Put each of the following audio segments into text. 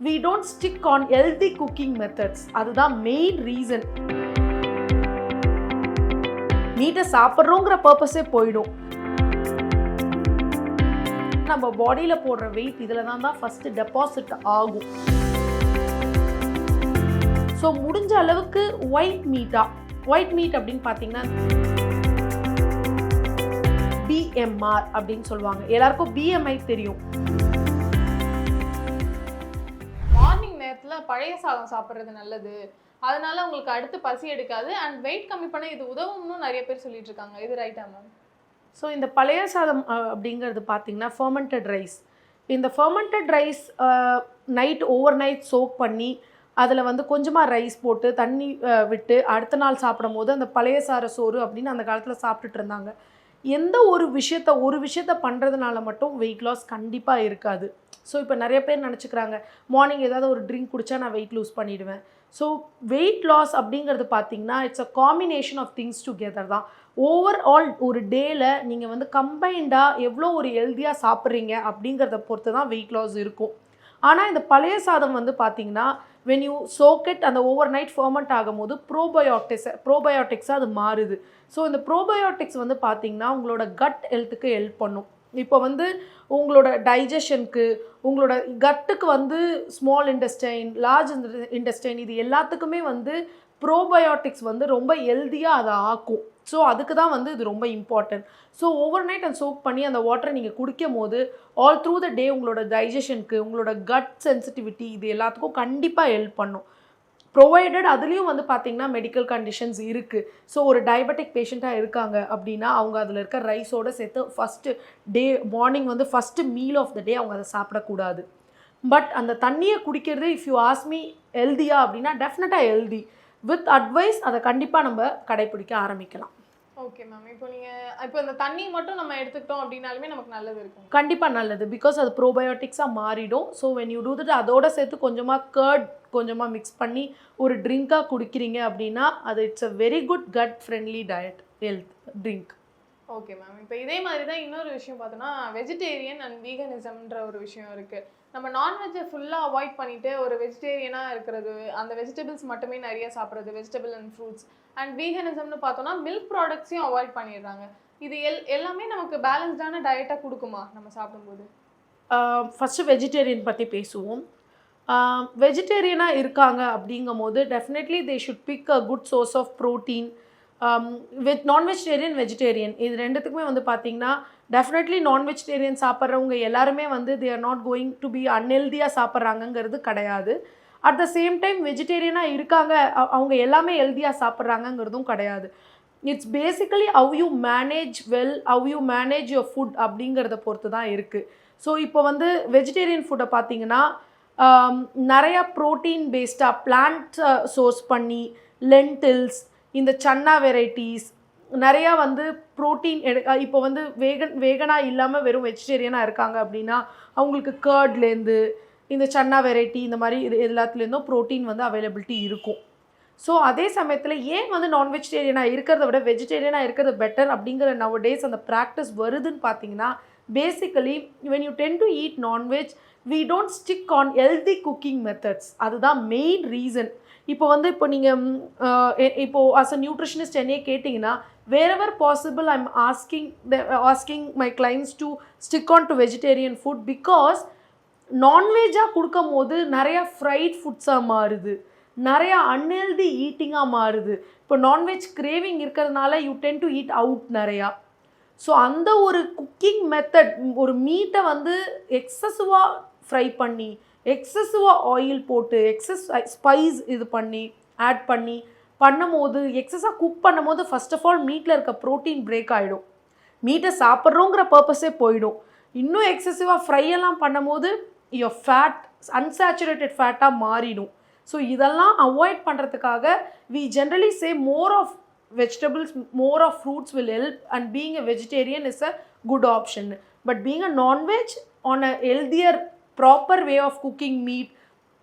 we don't stick on healthy cooking methods. அதுதான் main reason. மீட்டை சாப்பிட்றோங்கிற பர்பஸே போயிடும். நம்ம பாடியில் போடுற வெயிட் இதில் தான் ஃபஸ்ட்டு டெபாசிட் ஆகும். ஸோ முடிஞ்ச அளவுக்கு ஒயிட் மீட் அப்படின்னு பார்த்தீங்கன்னா பிஎம்ஆர் அப்படின்னு சொல்லுவாங்க. எல்லாருக்கும் பிஎம்ஐ தெரியும். மார்னிங் நேரத்தில் பழைய சாதம் சாப்பிட்றது நல்லது, அதனால உங்களுக்கு அடுத்து பசி எடுக்காது அண்ட் வெயிட் கம்மி பண்ண இது உதவும்னு நிறைய பேர் சொல்லிட்டு இருக்காங்க. இது ரைட்டா மேம்? ஸோ இந்த பழைய சாதம் அப்படிங்கிறது பார்த்தீங்கன்னா ஃபர்மெண்டட் ரைஸ். இந்த fermented rice over night soak பண்ணி அதில் வந்து கொஞ்சமாக ரைஸ் போட்டு தண்ணி விட்டு அடுத்த நாள் சாப்பிடும் போது அந்த பழைய சார சோறு அப்படின்னு அந்த காலத்தில் சாப்பிட்டுட்டு இருந்தாங்க. எந்த ஒரு விஷயத்த பண்ணுறதுனால மட்டும் வெயிட் லாஸ் கண்டிப்பாக இருக்காது. ஸோ இப்போ நிறைய பேர் நினச்சிக்கிறாங்க மார்னிங் ஏதாவது ஒரு ட்ரிங்க் குடித்தா நான் வெயிட் லூஸ் பண்ணிவிடுவேன். ஸோ வெயிட் லாஸ் அப்படிங்கிறது பார்த்திங்கன்னா it's a combination of things together தான். ஓவரால் ஒரு டேயில் நீங்கள் வந்து கம்பைண்டாக எவ்வளோ ஒரு ஹெல்த்தியாக சாப்பிட்றீங்க அப்படிங்கிறத பொறுத்து தான் வெயிட் லாஸ் இருக்கும். ஆனால் இந்த பழைய சாதம் வந்து பார்த்திங்கன்னா when you soak it அந்த ஓவர் நைட் ஃபர்மெண்ட் ஆகும்போது ப்ரோபயோட்டிக்ஸாக அது மாறுது. ஸோ இந்த ப்ரோபயோட்டிக்ஸ் வந்து பார்த்திங்கன்னா உங்களோட கட் ஹெல்த்துக்கு ஹெல்ப் பண்ணும். இப்போ வந்து உங்களோட டைஜஷனுக்கு, உங்களோட கட்டுக்கு வந்து ஸ்மால் இன்டெஸ்டைன், லார்ஜ் இன்டெஸ்டைன் இது எல்லாத்துக்குமே வந்து ப்ரோபயோட்டிக்ஸ் வந்து ரொம்ப ஹெல்த்தியாக அதை ஆக்கும். ஸோ அதுக்கு தான் வந்து இது ரொம்ப இம்பார்ட்டன்ட். ஸோ ஓவர் நைட் அந்த சோக் பண்ணி அந்த வாட்டரை நீங்கள் குடிக்கும் போது ஆல் த்ரூ த டே உங்களோட டைஜஷனுக்கு, உங்களோட கட் சென்சிட்டிவிட்டி இது எல்லாத்துக்கும் கண்டிப்பாக ஹெல்ப் பண்ணும். ப்ரொவைடட் அதுலேயும் வந்து பார்த்திங்கன்னா மெடிக்கல் கண்டிஷன்ஸ் இருக்குது. ஸோ ஒரு டயபெட்டிக் பேஷண்ட்டாக இருக்காங்க அப்படின்னா அவங்க அதில் இருக்க ரைஸோடு சேர்த்து ஃபஸ்ட்டு டே மார்னிங் வந்து ஃபஸ்ட்டு மீல் ஆஃப் த டே அவங்க அதை சாப்பிடக்கூடாது. பட் அந்த தண்ணியை குடிக்கிறது இஃப் யூ ஆஸ்க் மீ ஹெல்தியா அப்படின்னா டெஃபினட்டாக ஹெல்தி. வித் அட்வைஸ் அதை கண்டிப்பாக நம்ம கடைப்பிடிக்க ஆரம்பிக்கலாம். Okay ma'am. இப்போ இந்த தண்ணி மட்டும் நம்ம எடுத்துக்கிட்டோம் அப்படின்னாலுமே நமக்கு நல்லது இருக்கும்? கண்டிப்பாக நல்லது. பிகாஸ் அது ப்ரோபயோட்டிக்ஸாக மாறிடும். So when you do that அதோட சேர்த்து கொஞ்சமாக கர்ட் கொஞ்சமாக மிக்ஸ் பண்ணி ஒரு ட்ரிங்காக குடிக்கிறீங்க அப்படின்னா அது it's a very good cut friendly diet health drink. Okay ma'am. இப்போ இதே மாதிரி தான் இன்னொரு விஷயம் பார்த்தோன்னா வெஜிடேரியன் அண்ட் வீகனிசம்ன்ற ஒரு விஷயம் இருக்குது. நம்ம நான்வெஜ்ஜை ஃபுல்லாக அவாய்ட் பண்ணிவிட்டு ஒரு வெஜிடேரியனாக இருக்கிறது, அந்த வெஜிடபிள்ஸ் மட்டுமே நிறைய சாப்பிட்றது, வெஜிடபிள் அண்ட் ஃப்ரூட்ஸ். அண்ட் வீகனிசம்னு பார்த்தோன்னா மில்க் ப்ராடக்ட்ஸையும் அவாய்ட் பண்ணிடுறாங்க. இது எல்லாமே நமக்கு பேலன்ஸ்டான டயட்டாக கொடுக்குமா நம்ம சாப்பிடும்போது? ஃபஸ்ட்டு வெஜிடேரியன் பற்றி பேசுவோம். வெஜிடேரியனாக இருக்காங்க அப்படிங்கும் போது definitely they should pick a good source of protein. Nonvegetarian vegetarian இது ரெண்டுத்துக்குமே வந்து பார்த்திங்கன்னா டெஃபினெட்லி நான்வெஜிடேரியன் சாப்பிட்றவங்க எல்லாருமே வந்து they are not going to be அன்ஹெல்தியாக சாப்பிட்றாங்கங்கிறது கிடையாது. அட் த சேம் டைம் வெஜிடேரியனாக இருக்காங்க அவங்க எல்லாமே ஹெல்தியாக சாப்பிட்றாங்கங்கிறதும் கிடையாது. It's basically how you manage well, how you manage your food அப்படிங்கிறத பொறுத்து தான் இருக்குது. ஸோ இப்போ வந்து வெஜிடேரியன் ஃபுட்டை பார்த்திங்கன்னா நிறையா ப்ரோட்டீன் பேஸ்டாக பிளான்ட் சோர்ஸ் பண்ணி லென்டில்ஸ், இந்த சன்னா வெரைட்டிஸ் நிறையா வந்து ப்ரோட்டீன் இப்போ வந்து வேகனாக இல்லாமல் வெறும் வெஜிடேரியனாக இருக்காங்க அப்படின்னா அவங்களுக்கு கர்ட்லேருந்து இந்த சன்னா வெரைட்டி இந்த மாதிரி இது எல்லாத்துலேருந்தும் ப்ரோட்டீன் வந்து அவைலபிலிட்டி இருக்கும். ஸோ அதே சமயத்தில் ஏன் வந்து நான் வெஜிடேரியனாக இருக்கிறத விட வெஜிடேரியனாக இருக்கிறது பெட்டர் அப்படிங்கிற நவ டேஸ் அந்த ப்ராக்டிஸ் வருதுன்னு பார்த்தீங்கன்னா basically when you ten to eat non veg we don't stick on healthy cooking methods. அதுதான் மெயின் ரீசன். இப்போ வந்து நீங்கள் as a nutritionist என்னையே கேட்டிங்கன்னா wherever possible I'm asking my clients to stick on to vegetarian food because நான்வெஜ்ஜாக கொடுக்கும் போது நிறையா fried ஃபுட்ஸாக மாறுது, நிறையா அன்ஹெல்தி ஈட்டிங்காக மாறுது. இப்போ நான்வெஜ் கிரேவிங் இருக்கிறதுனால you ten to eat out நிறையா. ஸோ அந்த ஒரு குக்கிங் மெத்தட் ஒரு மீட்டை வந்து எக்ஸசிவாக ஃப்ரை பண்ணி எக்ஸசிவாக ஆயில் போட்டு ஸ்பைஸ் இது பண்ணி ஆட் பண்ணி பண்ணும்போது எக்ஸஸாக குக் பண்ணும்போது ஃபர்ஸ்ட் ஆஃப் ஆல் மீட்டில் இருக்க ப்ரோட்டீன் பிரேக் ஆகிடும். மீட்டை சாப்பிட்றோங்கிற பர்பஸே போயிடும். இன்னும் எக்ஸசிவாக ஃப்ரையெல்லாம் பண்ணும்போது யுவர் ஃபேட் அன்சாச்சுரேட்டட் ஃபேட்டாக மாறிடும். ஸோ இதெல்லாம் அவாய்ட் பண்ணுறதுக்காக we generally say more of vegetables, more of fruits will help, and being a vegetarian is a good option. But being a non-veg on a healthier proper way of cooking meat,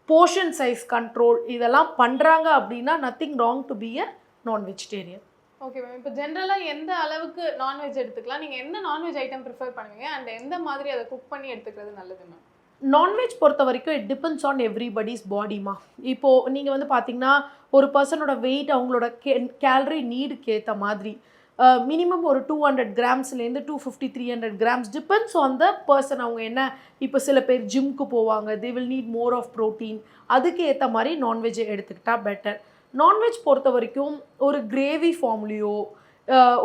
portion size control இதெல்லாம் பண்ணுறாங்க அப்படின்னா nothing wrong to be a non-vegetarian. Okay ma'am. இப்போ ஜென்ரலாக எந்த அளவுக்கு non veg எடுத்துக்கலாம், நீங்கள் எந்த நான்வெஜ் ஐட்டம் ப்ரிஃபர் பண்ணுவீங்க அண்ட் எந்த மாதிரி அதை குக் பண்ணி எடுத்துக்கிறது நல்லது மேம்? நான்வெஜ் பொறுத்த வரைக்கும் இட் டிபெண்ட்ஸ் ஆன் எவ்ரிபடிஸ் பாடிமா. இப்போது நீங்கள் வந்து பார்த்தீங்கன்னா ஒரு பர்சனோட வெயிட் அவங்களோட கேலரி நீடுக்கு ஏற்ற மாதிரி மினிமம் ஒரு 200 கிராம்ஸ்லேருந்து 250-300 grams depends on the person. அவங்க என்ன இப்போ சில பேர் ஜிம்க்கு போவாங்க, they will need more of protein, அதுக்கு ஏற்ற மாதிரி நான்வெஜ்ஜை எடுத்துக்கிட்டால் பெட்டர். நான்வெஜ் பொறுத்த வரைக்கும் ஒரு கிரேவி ஃபார்ம்லேயோ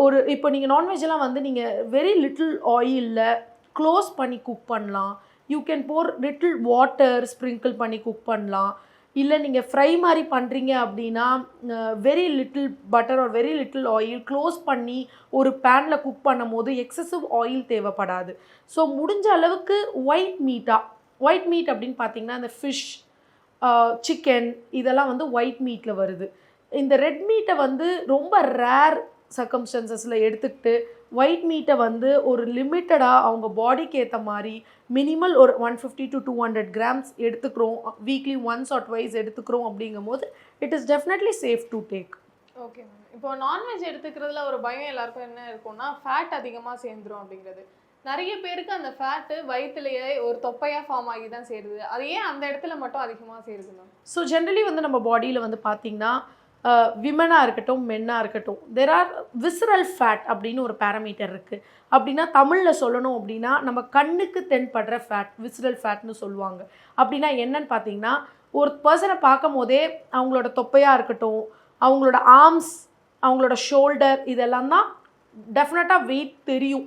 ஒரு இப்போ நீங்கள் நான்வெஜ்ஜெல்லாம் வந்து நீங்கள் வெரி லிட்டில் ஆயிலில் க்ளோஸ் பண்ணி குக் பண்ணலாம். You can pour little water sprinkle பண்ணி குக் பண்ணலாம். இல்லை நீங்கள் ஃப்ரை மாதிரி பண்ணுறீங்க அப்படின்னா very little butter or very little oil close பண்ணி ஒரு பேனில் குக் பண்ணும் போது எக்ஸசிவ் ஆயில் தேவைப்படாது. ஸோ முடிஞ்ச அளவுக்கு ஒயிட் மீட் அப்படின்னு பார்த்தீங்கன்னா இந்த ஃபிஷ், சிக்கன் இதெல்லாம் வந்து ஒயிட் மீட்டில் வருது. இந்த ரெட் மீட்டை வந்து ரொம்ப ரேர் சர்க்கம்ஸ்டன்சஸில் எடுத்துக்கிட்டு ஒயிட் மீட்டை வந்து ஒரு லிமிட்டடாக அவங்க பாடிக்கு ஏற்ற மாதிரி மினிமல் ஒரு 150-200 கிராம்ஸ் எடுத்துக்கிறோம், வீக்லி ஒன்ஸ் ஆர் ட்வைஸ் எடுத்துக்கிறோம் அப்படிங்கும் போது it is definitely safe to take. Okay ma'am. இப்போ நான்வெஜ் எடுத்துக்கிறதுல ஒரு பயம் எல்லாருக்கும் என்ன இருக்கும்னா ஃபேட் அதிகமாக சேர்ந்துரும் அப்படிங்கிறது. நிறைய பேருக்கு அந்த ஃபேட்டு வயிற்றுலேயே ஒரு தொப்பையாக ஃபார்ம் ஆகி தான் சேருது. அது ஏன் அந்த இடத்துல மட்டும் அதிகமாக சேருது மேம்? ஸோ ஜென்ரலி வந்து நம்ம பாடியில் வந்து பார்த்திங்கன்னா விமனாக இருக்கட்டும் மென்னாக இருக்கட்டும் தெர் ஆர் விசரல் ஃபேட் அப்படின்னு ஒரு பேராமீட்டர் இருக்குது. அப்படின்னா தமிழில் சொல்லணும் அப்படின்னா நம்ம கண்ணுக்கு தென்படுற ஃபேட் விசரல் ஃபேட்னு சொல்லுவாங்க. அப்படின்னா என்னன்னு பார்த்தீங்கன்னா ஒரு பர்சனை பார்க்கும் போதே அவங்களோட தொப்பையாக இருக்கட்டும், அவங்களோட ஆர்ம்ஸ், அவங்களோட ஷோல்டர் இதெல்லாம் தான் டெஃபினட்டாக வெயிட் தெரியும்.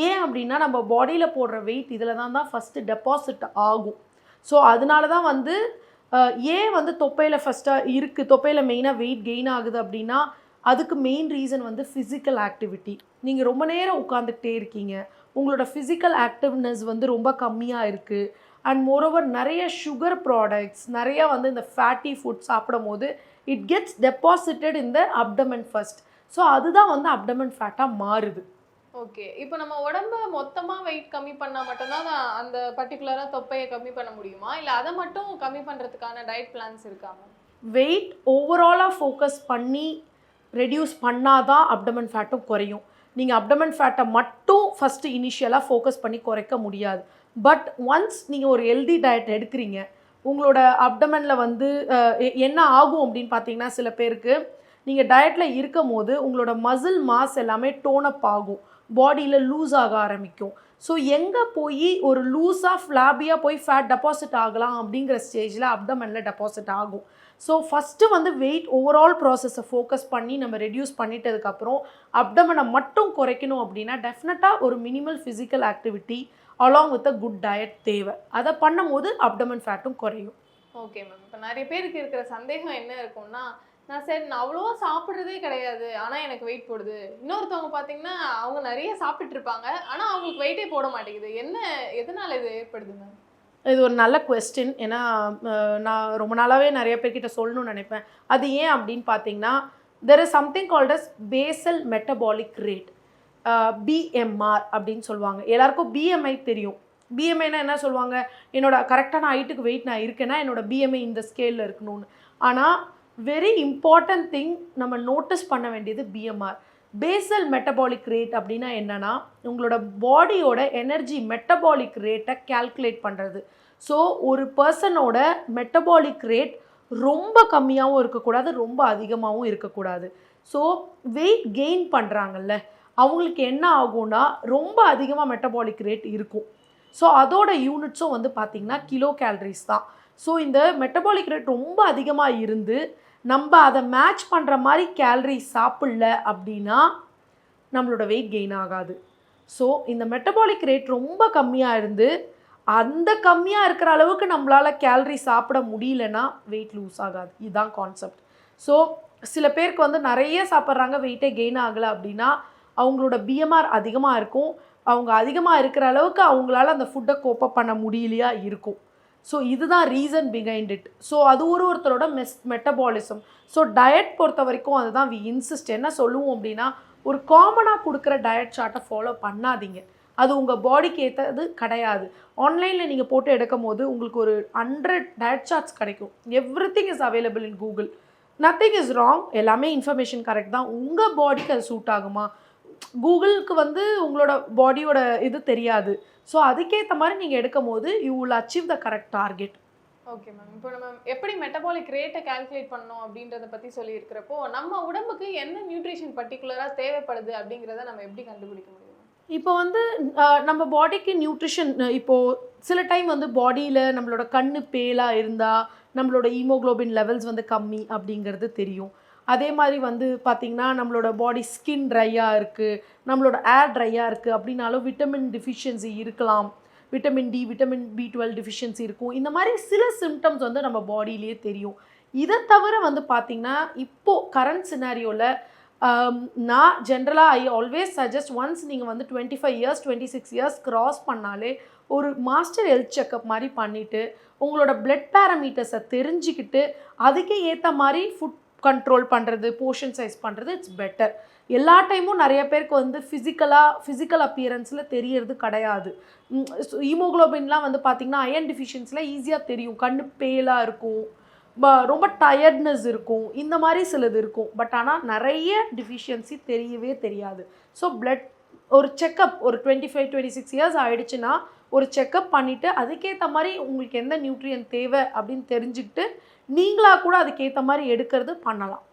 ஏன் அப்படின்னா நம்ம பாடியில் போடுற வெயிட் இதில் தான் ஃபஸ்ட்டு டெபாசிட் ஆகும். ஸோ அதனால தான் வந்து ஏன் வந்து தொப்பையில் ஃபஸ்ட்டாக இருக்குது, தொப்பையில் மெயினாக வெயிட் கெயின் ஆகுது அப்படின்னா அதுக்கு மெயின் ரீசன் வந்து ஃபிசிக்கல் ஆக்டிவிட்டி. நீங்கள் ரொம்ப நேரம் உட்காந்துக்கிட்டே இருக்கீங்க, உங்களோட ஃபிசிக்கல் ஆக்டிவ்னஸ் வந்து ரொம்ப கம்மியாக இருக்குது. அண்ட் மோரோவர் நிறைய சுகர் ப்ராடக்ட்ஸ், நிறைய வந்து இந்த ஃபேட்டி ஃபுட் சாப்பிடும் போது it gets deposited in the abdomen first. So அதுதான் வந்து அப்டமன் ஃபேட்டாக மாறுது. ஓகே. இப்போ நம்ம உடம்ப மொத்தமாக வெயிட் கம்மி பண்ணால் மட்டும்தான் அந்த பர்டிகுலராக தொப்பையை கம்மி பண்ண முடியுமா, இல்லை அதை மட்டும் கம்மி பண்ணுறதுக்கான டயட் பிளான்ஸ் இருக்காங்க? வெயிட் ஓவராலாக ஃபோக்கஸ் பண்ணி ரெடியூஸ் பண்ணால் தான் அப்டமன் ஃபேட்டும் குறையும். நீங்கள் அப்டமன் ஃபேட்டை மட்டும் ஃபஸ்ட்டு இனிஷியலாக ஃபோக்கஸ் பண்ணி குறைக்க முடியாது. பட் ஒன்ஸ் நீங்கள் ஒரு ஹெல்தி டயட் எடுக்கிறீங்க, உங்களோட அப்டமனில் வந்து என்ன ஆகும் அப்படின்னு பார்த்தீங்கன்னா சில பேருக்கு நீங்கள் டயட்டில் இருக்கும் போது உங்களோட மசில் மாஸ் எல்லாமே டோனப் ஆகும், பாடியில் லூஸ் ஆக ஆரம்பிக்கும். ஸோ எங்கே போய் ஒரு லூஸாக ஃப்ளாபியாக போய் ஃபேட் டெபாசிட் ஆகலாம் அப்படிங்கிற ஸ்டேஜில் அப்டமனில் டெபாசிட் ஆகும். ஸோ ஃபஸ்ட்டு வந்து வெயிட் ஓவரால் ப்ராசஸை ஃபோக்கஸ் பண்ணி நம்ம ரெடியூஸ் பண்ணிட்டதுக்கப்புறம் அப்டமனை மட்டும் குறைக்கணும் அப்படின்னா டெஃபினட்டாக ஒரு minimal physical activity along with a good diet தேவை. அதை பண்ணும் போது அப்டமன் ஃபேட்டும் குறையும். Okay ma'am. இப்போ நிறைய பேருக்கு இருக்கிற சந்தேகம் என்ன இருக்கும்னா, நான் அவ்வளோவா சாப்பிட்றதே கிடையாது ஆனால் எனக்கு வெயிட் போடுது. இன்னொருத்தவங்க பார்த்தீங்கன்னா அவங்க நிறைய சாப்பிட்டு இருப்பாங்க ஆனால் அவங்களுக்கு வெயிட்டே போட மாட்டேங்குது. எதனால் இது ஏற்படுது மேம்? இது ஒரு நல்ல குவெஸ்டின். ஏன்னா நான் ரொம்ப நாளாகவே நிறைய பேர்கிட்ட சொல்லணும்னு நினைப்பேன். அது ஏன் அப்படின்னு பார்த்தீங்கன்னா there is something called as basal metabolic rate, BMR அப்படின்னு சொல்லுவாங்க. எல்லாருக்கும் பிஎம்ஐ தெரியும். பிஎம்ஐனா என்ன சொல்லுவாங்க, என்னோட கரெக்டான ஹைட்டுக்கு வெயிட் நான் இருக்கேன்னா என்னோட பிஎம்ஐ இந்த ஸ்கேலில் இருக்கணும்னு. ஆனால் வெரி இம்பார்ட்டன்ட் திங் நம்ம நோட்டீஸ் பண்ண வேண்டியது பிஎம்ஆர். பேசல் மெட்டபாலிக் ரேட் அப்படின்னா என்னென்னா உங்களோட பாடியோட எனர்ஜி மெட்டபாலிக் ரேட்டை கால்குலேட் பண்ணுறது. ஸோ ஒரு பர்சனோட மெட்டபாலிக் ரேட் ரொம்ப கம்மியாகவும் இருக்கக்கூடாது, ரொம்ப அதிகமாகவும் இருக்கக்கூடாது. ஸோ வெயிட் கெயின் பண்ணுறாங்கல்ல அவங்களுக்கு என்ன ஆகும்னா ரொம்ப அதிகமாக மெட்டபாலிக் ரேட் இருக்கும். ஸோ அதோட யூனிட்ஸும் வந்து பார்த்திங்கன்னா கிலோ கேலரிஸ் தான். ஸோ இந்த மெட்டபாலிக் ரேட் ரொம்ப அதிகமாக இருந்து நம்ம அதை மேட்ச் பண்ணுற மாதிரி கேலரி சாப்பிடல அப்படின்னா நம்மளோட வெயிட் கெயின் ஆகாது. ஸோ இந்த மெட்டபாலிக் ரேட் ரொம்ப கம்மியாக இருந்து அந்த கம்மியாக இருக்கிற அளவுக்கு நம்மளால் கேலரி சாப்பிட முடியலன்னா வெயிட் லூஸ் ஆகாது. இதுதான் கான்செப்ட். ஸோ சில பேருக்கு வந்து நிறைய சாப்பிட்றாங்க, வெயிட்டே கெயின் ஆகலை அப்படின்னா அவங்களோட பிஎம்ஆர் அதிகமாக இருக்கும். அவங்க அதிகமாக இருக்கிற அளவுக்கு அவங்களால அந்த ஃபுட்டை கோப்பப் பண்ண முடியலையா இருக்கும். ஸோ இதுதான் ரீசன் பிஹைண்ட் இட். ஸோ அது ஒருத்தரோட மெட்டபாலிசம். ஸோ டயட் பொறுத்த வரைக்கும் அதுதான் வி இன்சிஸ்ட். என்ன சொல்லுவோம் அப்படின்னா ஒரு காமனாக கொடுக்குற டயட் சார்ட்டை ஃபாலோ பண்ணாதீங்க, அது உங்கள் பாடிக்கு ஏற்றது கிடையாது. ஆன்லைனில் நீங்கள் போட்டு எடுக்கும் போது உங்களுக்கு ஒரு 100 டயட் சார்ட்ஸ் கிடைக்கும். Everything is available in Google. Nothing is wrong, எல்லாமே இன்ஃபர்மேஷன் கரெக்ட் தான். உங்கள் பாடிக்கு அது சூட் ஆகுமா, கூகுளுக்கு வந்து உங்களோட பாடியோட இது தெரியாது. ஸோ அதுக்கேற்ற மாதிரி நீங்கள் எடுக்கும் போது you will achieve the correct target. Okay ma'am. இப்போ நம்ம எப்படி மெட்டபாலிக் ரேட்டை கால்குலேட் பண்ணணும் அப்படின்றத பற்றி சொல்லியிருக்கிறப்போ நம்ம உடம்புக்கு என்ன நியூட்ரிஷன் பர்டிகுலராக தேவைப்படுது அப்படிங்கிறத நம்ம எப்படி கண்டுபிடிக்க முடியும்? இப்போ வந்து நம்ம பாடிக்கு நியூட்ரிஷன் இப்போது சில டைம் வந்து பாடியில் நம்மளோட கண்ணு பேலாக இருந்தால் நம்மளோட ஹீமோகுளோபின் லெவல்ஸ் வந்து கம்மி அப்படிங்கிறது தெரியும். அதே மாதிரி வந்து பார்த்திங்கன்னா நம்மளோட பாடி ஸ்கின் ட்ரையாக இருக்குது, நம்மளோட ஏர் ட்ரையாக இருக்குது அப்படின்னாலும் விட்டமின் டிஃபிஷியன்சி இருக்கலாம். Vitamin D, vitamin B12 deficiency இருக்கும். இந்த மாதிரி சில சிம்டம்ஸ் வந்து நம்ம பாடியிலேயே தெரியும். இதை தவிர வந்து பார்த்திங்கன்னா இப்போது கரண்ட் சினாரியோவில் நான் ஜென்ரலாக ஐ ஆல்வேஸ் சஜஸ்ட் ஒன்ஸ் நீங்கள் வந்து 25 இயர்ஸ் 26 இயர்ஸ் க்ராஸ் பண்ணாலே ஒரு மாஸ்டர் ஹெல்த் செக்கப் மாதிரி பண்ணிவிட்டு உங்களோட பிளட் பேராமீட்டர்ஸை தெரிஞ்சுக்கிட்டு அதுக்கே ஏற்ற மாதிரி ஃபுட் கண்ட்ரோல் பண்ணுறது, போர்ஷன் சைஸ் பண்ணுறது இட்ஸ் பெட்டர். எல்லா டைமும் நிறைய பேருக்கு வந்து ஃபிசிக்கல் அப்பியரன்ஸில் தெரியறது கிடையாது. ஹீமோகுளோபின்லாம் வந்து பார்த்திங்கன்னா அயன் டிஃபிஷியன்ஸில் ஈஸியாக தெரியும். கண்ணு பேலாக இருக்கும், ரொம்ப டயர்ட்னஸ் இருக்கும், இந்த மாதிரி சிலது இருக்கும். பட் ஆனால் நிறைய டிஃபிஷியன்சி தெரியவே தெரியாது. ஸோ பிளட் ஒரு செக்கப் ஒரு 25-26 இயர்ஸ் ஆகிடுச்சுன்னா ஒரு செக்கப் பண்ணிவிட்டு அதுக்கேற்ற மாதிரி உங்களுக்கு எந்த நியூட்ரியன் தேவை அப்படின்னு தெரிஞ்சுக்கிட்டு நீங்களாக கூட அதுக்கேற்ற மாதிரி எடுக்கிறது பண்ணலாம்.